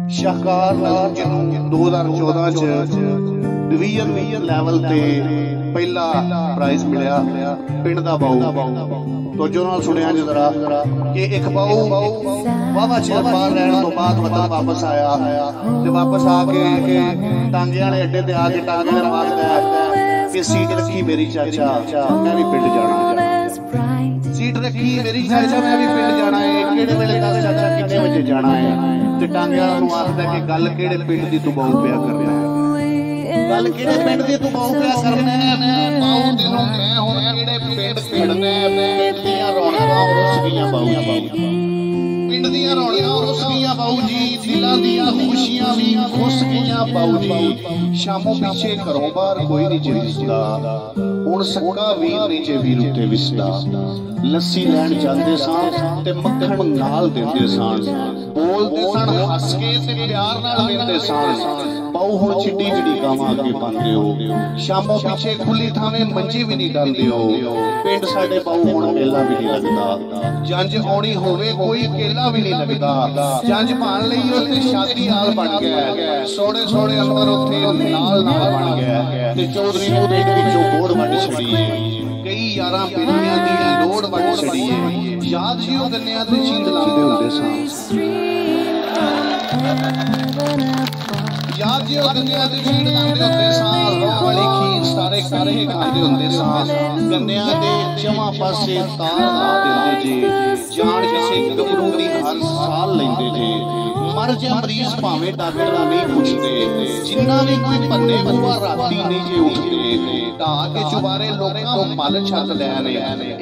शाहकार 2014 च division level ते पहला प्राइज मिलिया पिंड दा बाऊ। तो जो नाल सुनिया जी जरा कि एक बाऊ वावा चिर बाहर रहने तो बाद वतन वापस आया ते वापस आके टांगे वाले अड्डे ते आके टांगे ते रवागदा कि सीट रखी मेरी चाचा मैं भी पिंड जाना, सीट रखी मेरी चाचा मैं भी पिंड जाना है, किहड़े वेले दस चाचा कितने बजे जाना है। ते टांगे वाला नूं आखदा कि गल किहड़े पिंड दी तू बाऊ पिया करना है, गल किहड़े पिंड दी तू बाऊ पिया करना है। बाऊ तैनूं मैं हुण किहड़े पिंड पिंडने पिंड दीयां रौनकां रुस गईयां बाऊ, पिंड दीयां रौनकां रुस गईयां बाऊ जी, दिलां दीयां खुशियां भी खुस गईयां बाऊ जी। शामों पीछे घरों बाहर कोई नहीं जिसदा, हुण सक्का वीर नहीं जे वीर उत्ते विसदा। लस्सी लैण जांदे सन ते मक्खण नाल दिंदे सन, बोलदे सन हस के ते प्यार नाल दिंदे सन। बाऊ हुण चिड्डी चिड्डी गावां अगे पांदे हो, शामों पीछे खुली थावें मंजी भी नहीं डालदे हो। पिंड साडे बाऊ हुण मेला भी नहीं लगदा, जंज आउणी होवे कोई केला भी नहीं लगदा। जंज भाण लई उत्ते शादी हाल बन गया, सोहणे सोहणे अंबर उत्ते नाल नाल बन गया ते चौधरी ने पिंड विचों बोड़ वंड छड़ी है, कई यारां बेलियां दी लोड़ वंड छड़ी है। याद जी ओह गन्नियां ते चींद लांदे हुंदे सन, याद जी ओह गन्नियां ते चींद लांदे हुंदे सन, रोह वाली खीर सारे सारे खांदे हुंदे सन। गन्नियां दे जमां पासे तार ला दिंदे जे, जान किसे गबरू दी हर साल लैंदे जे। मर जा मरीज भावें डॉक्टर नहीं पुछदे, जिन्ना भी कोई भन्ने बूआ राती नहीं जे उठदे। ढा के चुबारे लोकां तो मल छत लै ने,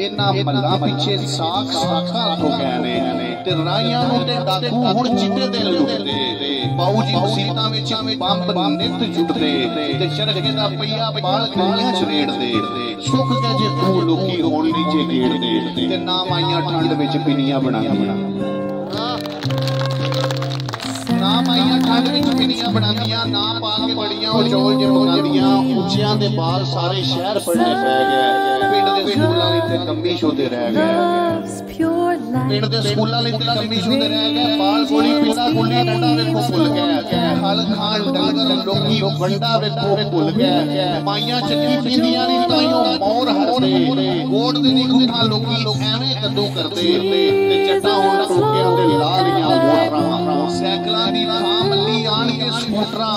इन्हां मल्लां पिछे साख साखां हो गए ने ते राइयां नूं ते डाकू हुण चिट्टे दिन लुटदे। बाऊ जी मुसीबतां विच बंब नित जुटदे ते चरखे दा पईया बाल गलियां च रेड़दे। सुख के जे तू लोकी होण नहीं जे गेड़दे ते ना माइयां ठंड विच पिनियां बनांदियां, ना माइयां ठंड विच पिनियां बनांदियां, ना पा के बड़ियां ओ चौल जे पकांदियां। उच्चियां दे बाल सारे शहर पढ़ने पै गए, पिंड दे स्कूलां विच कम्मी शोदे रह गए, पिंड दे स्कूलां विच कम्मी शोदे रह गए। बाल गोली पिंडा गुल्ली डंडा वेखो भुल गए, हल खान डंगर लोकी वंडा वेखो भुल गए। माइयां चक्की पींदियां नहीं ताईओ मोर हसदे, गोड़ दे नी गुठा लोकी एवें कद्दू करदे ते जट्टा हुण टोकियां ते ला लियां मोटरां। सैकलां दी थां मल्ली आण के स्कूटरां,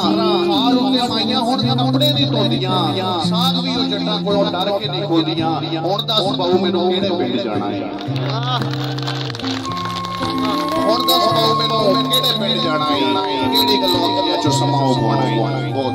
हाल उत्ते माइयां हुण कपड़े नहीं धोंदियां, साग भी ओ जट्टां कोलों डर के नहीं खोदियां। हुण दस बाऊ मैनूं किहड़े पिंड जाना है, हुण दस बाऊ मैनूं किहड़े पिंड जाना है, किहड़ी गल्लों अखियां चों समाओ पाउणा है। बहुत